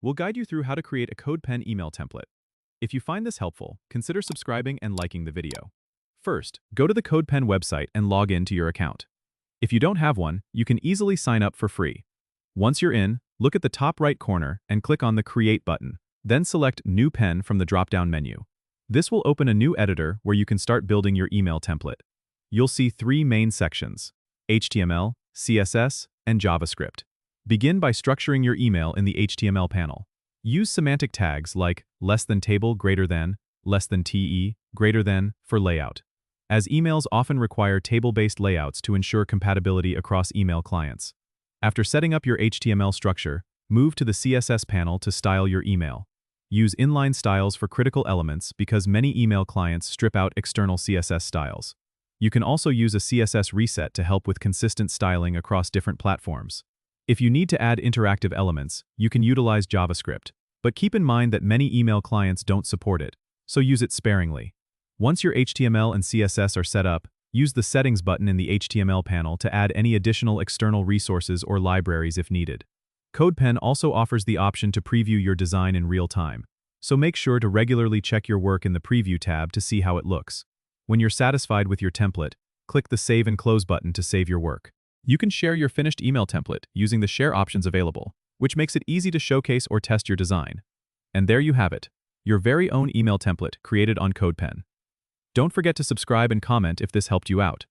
we'll guide you through how to create a CodePen email template. If you find this helpful, consider subscribing and liking the video. First, go to the CodePen website and log in to your account. If you don't have one, you can easily sign up for free. Once you're in, look at the top right corner and click on the Create button. Then select New Pen from the drop-down menu. This will open a new editor where you can start building your email template. You'll see three main sections: HTML, CSS, and JavaScript. Begin by structuring your email in the HTML panel. Use semantic tags like >table, >te, for layout, as emails often require table-based layouts to ensure compatibility across email clients. After setting up your HTML structure, move to the CSS panel to style your email. Use inline styles for critical elements because many email clients strip out external CSS styles. You can also use a CSS reset to help with consistent styling across different platforms. If you need to add interactive elements, you can utilize JavaScript, but keep in mind that many email clients don't support it, so use it sparingly. Once your HTML and CSS are set up, use the Settings button in the HTML panel to add any additional external resources or libraries if needed. CodePen also offers the option to preview your design in real time, so make sure to regularly check your work in the Preview tab to see how it looks. When you're satisfied with your template, click the Save and Close button to save your work. You can share your finished email template using the share options available, which makes it easy to showcase or test your design. And there you have it, your very own email template created on CodePen. Don't forget to subscribe and comment if this helped you out.